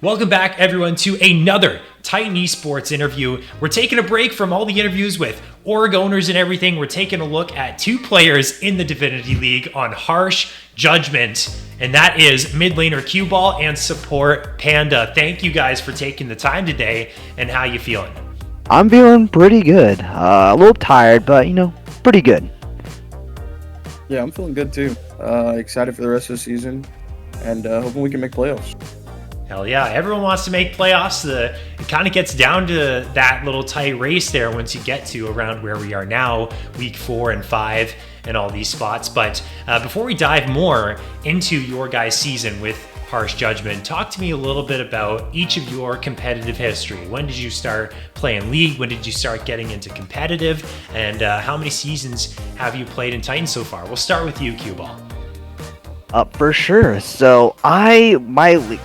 Welcome back, everyone, to another Titan Esports interview. We're taking a break from all the interviews with org owners and everything. We're taking a look at two players in the Divinity League on Harsh Judgment, and that is mid laner Qball and support Panda. Thank you guys for taking the time today, and how you feeling? I'm feeling pretty good. A little tired, but, pretty good. Yeah, I'm feeling good too. Excited for the rest of the season, and hoping we can make playoffs. Hell yeah, everyone wants to make playoffs. It kind of gets down to that little tight race there once you get to around where we are now, week 4 and 5 and all these spots. But before we dive more into your guys' season with Harsh Judgment, talk to me a little bit about each of your competitive history. When did you start playing League? When did you start getting into competitive? And how many seasons have you played in Titan so far? We'll start with you, Qball. For sure. So my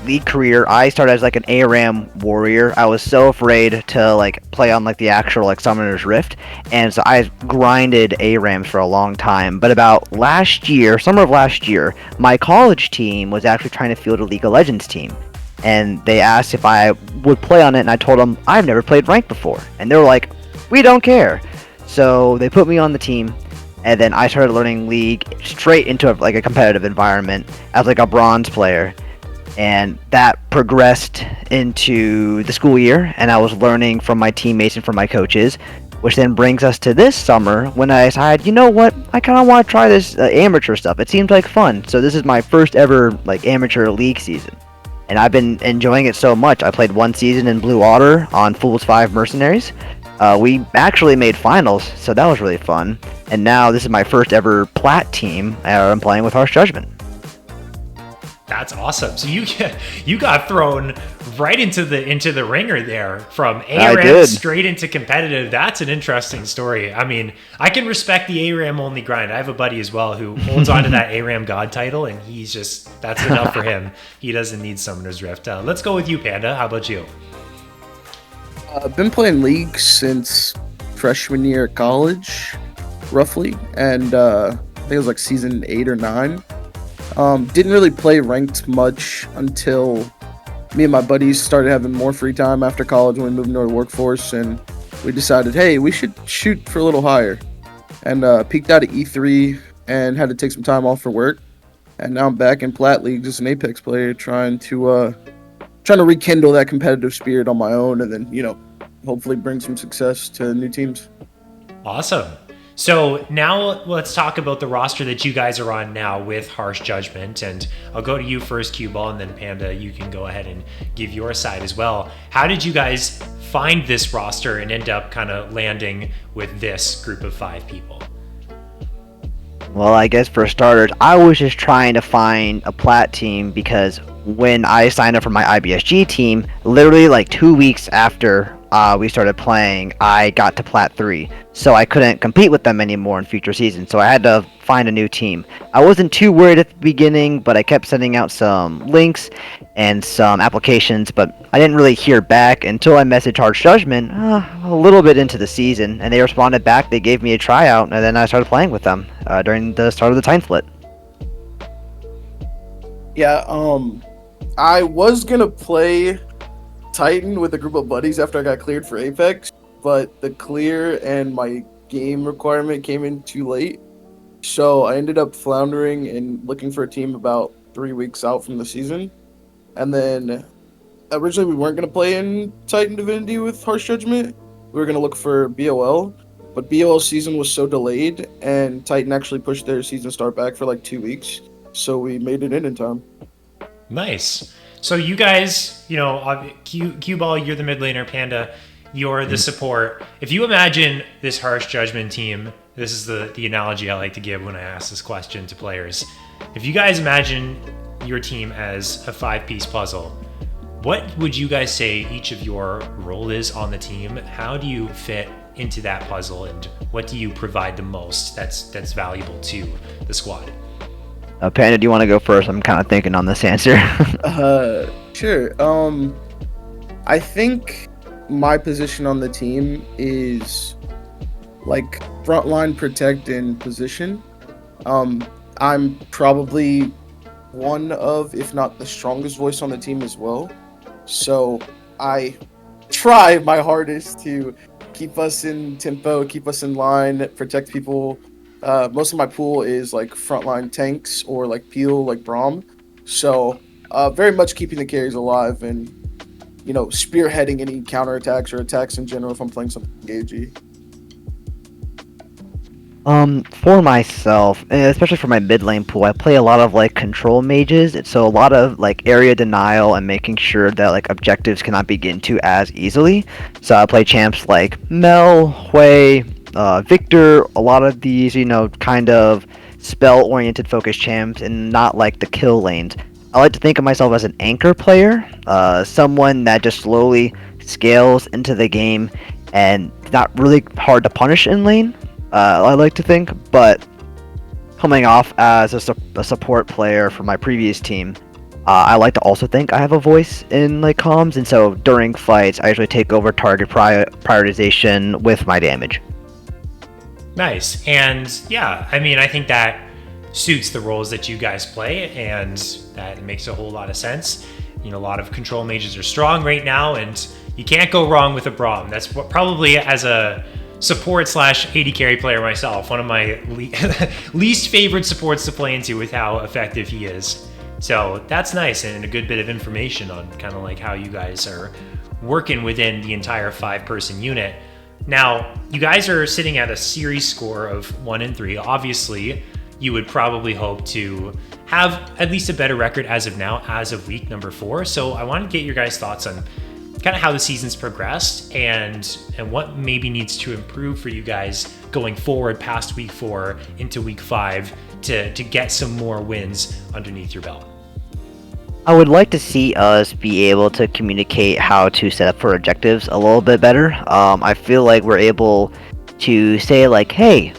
league career, I started as an ARAM warrior. I was so afraid to play on the actual Summoner's Rift, and so I grinded ARAMs for a long time. But about summer of last year, my college team was actually trying to field a League of Legends team, and they asked if I would play on it, and I told them I've never played ranked before, and they were like, "We don't care." So they put me on the team. And then I started learning League straight into a competitive environment as a bronze player. And that progressed into the school year, and I was learning from my teammates and from my coaches, which then brings us to this summer when I decided, you know what, I kind of want to try this amateur stuff. It seems like fun. So this is my first ever amateur League season. And I've been enjoying it so much. I played one season in Blue Otter on Fools 5 Mercenaries. We actually made finals, so that was really fun. And now this is my first ever plat team. I'm playing with Harsh Judgment. That's awesome. So you got thrown right into the ringer there from ARAM straight into competitive. That's an interesting story. I mean, I can respect the ARAM only grind. I have a buddy as well who holds on to that ARAM God title, and that's enough for him. He doesn't need Summoner's Rift. Let's go with you, Panda. How about you? I've been playing League since freshman year of college, roughly, and I think it was season 8 or 9. Didn't really play ranked much until me and my buddies started having more free time after college when we moved into the workforce, and we decided, hey, we should shoot for a little higher, and peaked out at E3 and had to take some time off for work, and now I'm back in Plat League, just an Apex player, trying to rekindle that competitive spirit on my own, and then hopefully bring some success to new teams. Awesome. So now let's talk about the roster that you guys are on now with Harsh Judgment, and I'll go to you first, Qball, and then Panda, you can go ahead and give your side as well. How did you guys find this roster and end up kind of landing with this group of 5 people? Well, I guess for starters, I was just trying to find a plat team because when I signed up for my IBSG team, literally 2 weeks after we started playing, I got to Plat 3, so I couldn't compete with them anymore in future seasons, so I had to find a new team. I wasn't too worried at the beginning, but I kept sending out some links and some applications, but I didn't really hear back until I messaged Harsh Judgment a little bit into the season, and they responded back. They gave me a tryout, and then I started playing with them during the start of the Titan split. Yeah, I was gonna play Titan with a group of buddies after I got cleared for Apex, but the clear and my game requirement came in too late, so I ended up floundering and looking for a team about 3 weeks out from the season. And then originally we weren't going to play in Titan Divinity with Harsh Judgment. We were going to look for BOL, but BOL season was so delayed, and Titan actually pushed their season start back for 2 weeks, so we made it in time. Nice. So you guys, Qball, you're the mid laner, Panda, you're the support. If you imagine this Harsh Judgment team, this is the analogy I like to give when I ask this question to players. If you guys imagine your team as a 5-piece puzzle, what would you guys say each of your role is on the team? How do you fit into that puzzle, and what do you provide the most that's valuable to the squad? Panda, do you want to go first? I'm kind of thinking on this answer. Sure. I think my position on the team is frontline protect and position. I'm probably one of, if not the strongest voice on the team as well. So I try my hardest to keep us in tempo, keep us in line, protect people. Most of my pool is like frontline tanks or like Peel, like Braum. So very much keeping the carries alive and spearheading any counterattacks or attacks in general if I'm playing something engaging. For myself, especially for my mid lane pool, I play a lot of like control mages. So a lot of like area denial and making sure that like objectives cannot be get to as easily. So I play champs like Mel, Hui, Victor. A lot of these, kind of spell-oriented focused champs, and not like the kill lanes. I like to think of myself as an anchor player, someone that just slowly scales into the game and not really hard to punish in lane. I like to think, but coming off as a support player for my previous team, I like to also think I have a voice in like comms, and so during fights, I usually take over target prioritization with my damage. Nice. And yeah, I mean, I think that suits the roles that you guys play, and that makes a whole lot of sense. A lot of control mages are strong right now, and you can't go wrong with a Braum. That's what probably, as a support / AD carry player myself, one of my least favorite supports to play into with how effective he is. So that's nice, and a good bit of information on kind of like how you guys are working within the entire 5-person unit. Now, you guys are sitting at a series score of 1-3. Obviously, you would probably hope to have at least a better record as of now, as of week number 4. So I want to get your guys' thoughts on kind of how the season's progressed and what maybe needs to improve for you guys going forward past week 4 into week 5 to get some more wins underneath your belt. I would like to see us be able to communicate how to set up for objectives a little bit better. I feel like we're able to say like, hey,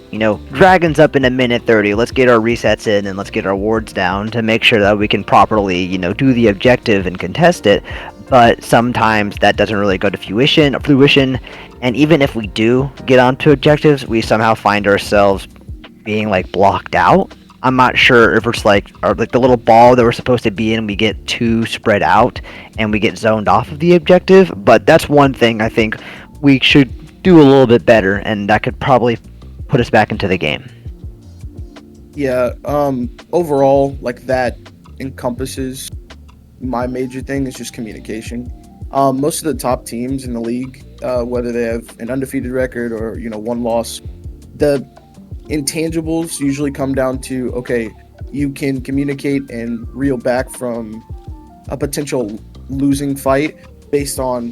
dragon's up in a minute 30, let's get our resets in and let's get our wards down to make sure that we can properly, do the objective and contest it. But sometimes that doesn't really go to fruition, and even if we do get onto objectives, we somehow find ourselves being like blocked out. I'm not sure if it's like the little ball that we're supposed to be in, we get too spread out and we get zoned off of the objective. But that's one thing I think we should do a little bit better, and that could probably put us back into the game. Yeah, overall, like that encompasses my major thing is just communication. Most of the top teams in the league, whether they have an undefeated record or one loss, the intangibles usually come down to, okay, you can communicate and reel back from a potential losing fight based on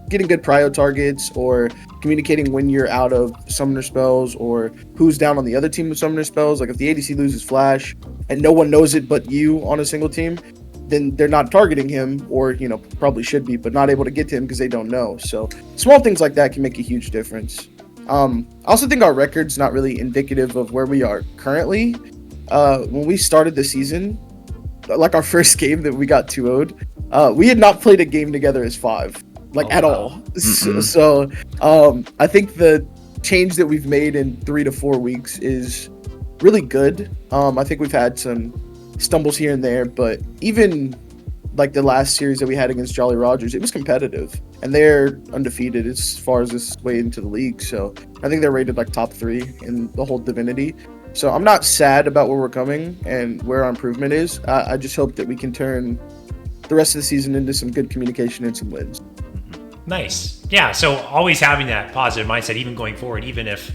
getting good prio targets, or communicating when you're out of summoner spells, or who's down on the other team with summoner spells. Like if the ADC loses flash and no one knows it but you on a single team, then they're not targeting him, or probably should be, but not able to get to him because they don't know. So small things like that can make a huge difference. I also think our record's not really indicative of where we are currently. When we started the season, like our first game that we got 2-0'd, we had not played a game together as 5. At all. Mm-hmm. So I think the change that we've made in 3 to 4 weeks is really good. I think we've had some stumbles here and there, but even like the last series that we had against Jolly Rogers, it was competitive, and they're undefeated as far as this way into the league. So I think they're rated like top 3 in the whole Divinity. So I'm not sad about where we're coming and where our improvement is. I just hope that we can turn the rest of the season into some good communication and some wins. Nice. Yeah, so always having that positive mindset, even going forward, even if,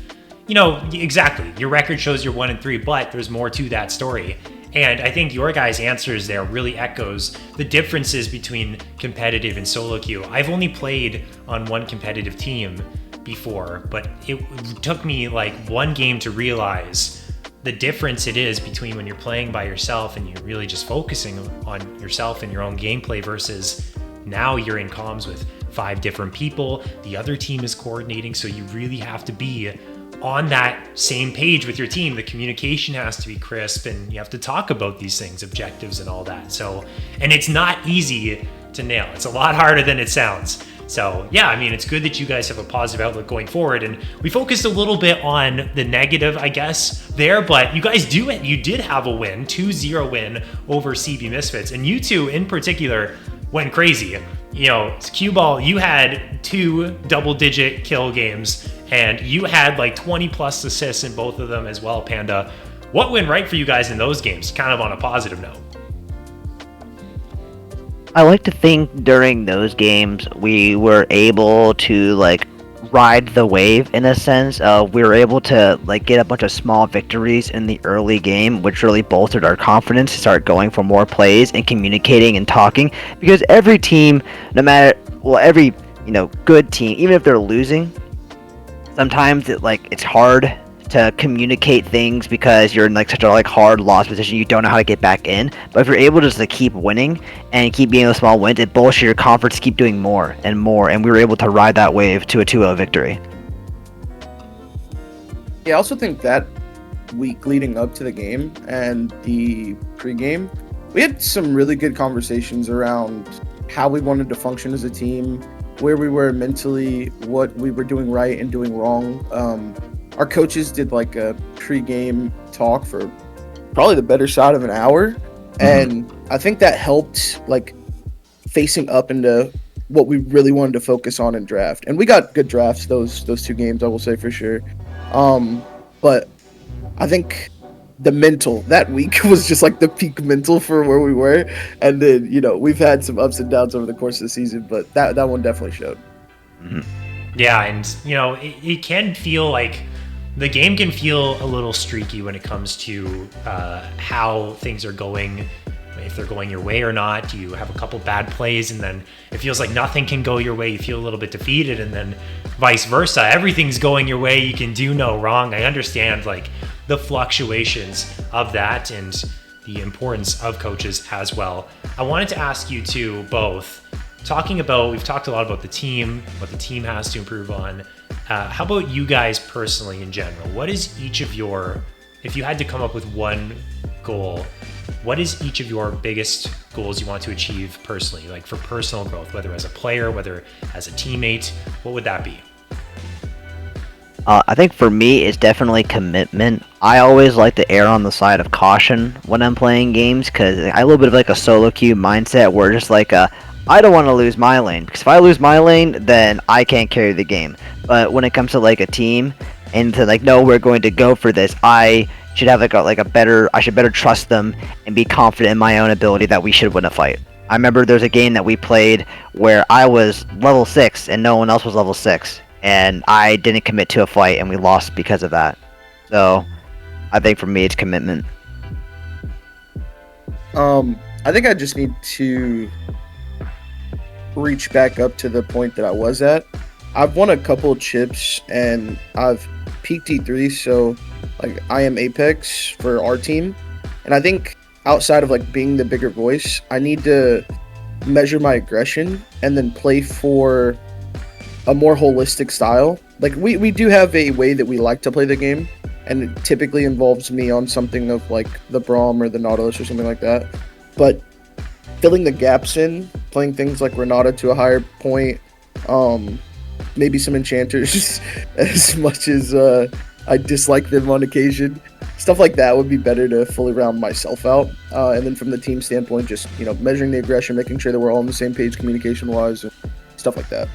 exactly, your record shows you're 1-3, but there's more to that story. And I think your guys' answers there really echoes the differences between competitive and solo queue. I've only played on one competitive team before, but it took me like one game to realize the difference it is between when you're playing by yourself and you're really just focusing on yourself and your own gameplay versus now you're in comms with 5 different people. The other team is coordinating, so you really have to be on that same page with your team. The communication has to be crisp, and you have to talk about these things, objectives and all that. So, and it's not easy to nail. It's a lot harder than it sounds. So yeah, I mean, it's good that you guys have a positive outlook going forward, and we focused a little bit on the negative, I guess, there, but you guys you did have a win, 2-0 win over CB Misfits, and you two in particular went crazy. You know, Qball, you had 2 double-digit kill games, and you had like 20+ assists in both of them as well, Panda. What went right for you guys in those games, kind of on a positive note? I like to think during those games we were able to like ride the wave in a sense. We were able to like get a bunch of small victories in the early game, which really bolstered our confidence to start going for more plays and communicating and talking. Because every team, no matter every good team, even if they're losing, sometimes it's hard to communicate things because you're in like such a like hard loss position. You don't know how to get back in. But if you're able to just like keep winning and keep being those small wins, it bolsters your confidence to keep doing more and more. And we were able to ride that wave to a 2-0 victory. Yeah, I also think that week leading up to the game and the pregame, we had some really good conversations around how we wanted to function as a team, where we were mentally, what we were doing right and doing wrong. Our coaches did like a pre-game talk for probably the better side of an hour. And I think that helped like facing up into what we really wanted to focus on in draft. And we got good drafts those 2 games, I will say for sure. But I think the mental that week was just like the peak mental for where we were. And then, we've had some ups and downs over the course of the season, but that one definitely showed. Yeah, and it can feel like the game can feel a little streaky when it comes to how things are going, if they're going your way or not. You have a couple bad plays and then it feels like nothing can go your way. You feel a little bit defeated, and then vice versa. Everything's going your way. You can do no wrong. I understand like the fluctuations of that and the importance of coaches as well. I wanted to ask you two both, we've talked a lot about the team, what the team has to improve on. How about you guys personally in general? What is each of if you had to come up with one goal, what is each of your biggest goals you want to achieve personally, like for personal growth, whether as a player, whether as a teammate? What would that be? I think for me, it's definitely commitment. I always like to err on the side of caution when I'm playing games because I have a little bit of like a solo queue mindset where just like I don't want to lose my lane, because if I lose my lane, then I can't carry the game. But when it comes to like a team and to like, no, we're going to go for this, I should have I should better trust them and be confident in my own ability that we should win a fight. I remember there's a game that we played where I was level 6 and no one else was level 6, and I didn't commit to a fight and we lost because of that. So I think for me it's commitment. I think I just need to reach back up to the point that I was at. I've won a couple chips and I've peaked E3, so like I am Apex for our team. And I think outside of like being the bigger voice, I need to measure my aggression and then play for a more holistic style. Like we do have a way that we like to play the game, and it typically involves me on something of like the Braum or the Nautilus or something like that. But filling the gaps in, playing things like Renata to a higher point, maybe some enchanters as much as I dislike them on occasion. Stuff like that would be better to fully round myself out. And then from the team standpoint, just measuring the aggression, making sure that we're all on the same page communication-wise, and stuff like that.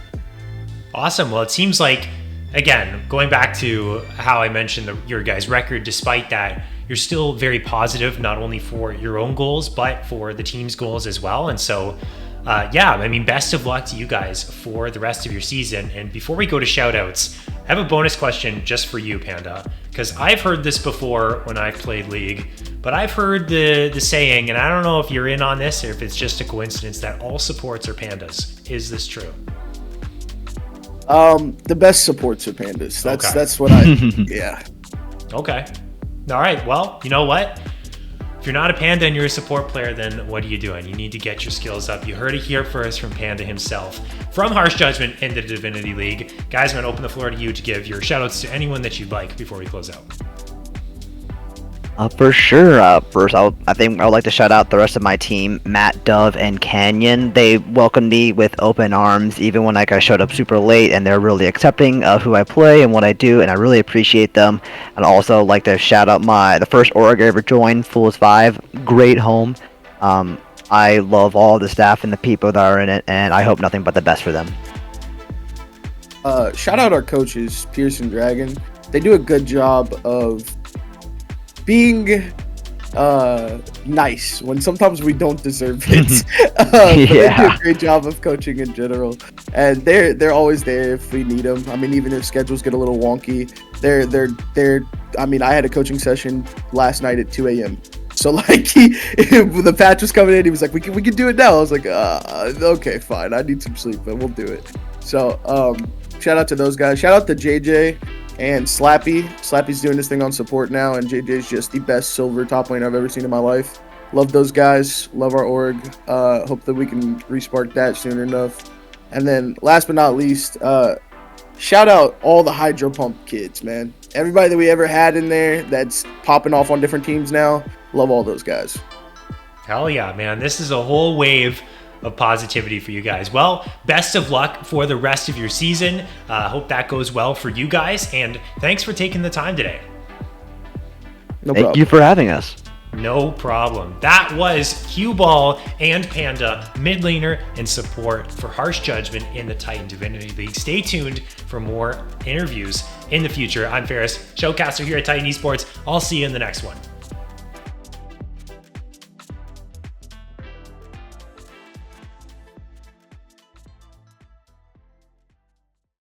Awesome. Well, it seems like, again, going back to how I mentioned your guys' record, despite that, you're still very positive, not only for your own goals, but for the team's goals as well. And so, best of luck to you guys for the rest of your season. And before we go to shoutouts, I have a bonus question just for you, Panda, because I've heard this before when I've played League, but I've heard the saying, and I don't know if you're in on this or if it's just a coincidence, that all supports are pandas. Is this true? The best supports are pandas. That's what I yeah. Okay. All right. Well, you know what? If you're not a Panda and you're a support player, then what are you doing? You need to get your skills up. You heard it here first from Panda himself. From Harsh Judgement in the Divinity League. Guys, I'm going to open the floor to you to give your shoutouts to anyone that you'd like before we close out. For sure. First, I think I would like to shout out the rest of my team, Matt, Dove, and Canyon. They welcomed me with open arms, even when I showed up super late, and they're really accepting of who I play and what I do, and I really appreciate them. And also like to shout out the first org I ever joined, Fools 5, great home. I love all the staff and the people that are in it, and I hope nothing but the best for them. Shout out our coaches, Pierce and Dragon. They do a good job of being nice when sometimes we don't deserve it. But they do a great job of coaching in general, and they're always there if we need them. I mean, even if schedules get a little wonky, they're. I mean, I had a coaching session last night at 2 a.m. So like the patch was coming in, he was like, "We can do it now." I was like, "Okay, fine. I need some sleep, but we'll do it." So shout out to those guys. Shout out to JJ and Slappy. Slappy's doing this thing on support now, and JJ's just the best silver top lane I've ever seen in my life. Love those guys. Love our org. Hope that we can respark that soon enough. And then last but not least, shout out all the Hydro Pump kids, man. Everybody that we ever had in there that's popping off on different teams now. Love all those guys. Hell yeah, man. This is a whole wave of positivity for you guys. Well, best of luck for the rest of your season. Hope that goes well for you guys. And thanks for taking the time today. No problem. Thank you for having us. No problem. That was Qball and Panda, mid laner and support for Harsh Judgment in the Titan Divinity League. Stay tuned for more interviews in the future. I'm Faris, showcaster here at Titan Esports. I'll see you in the next one.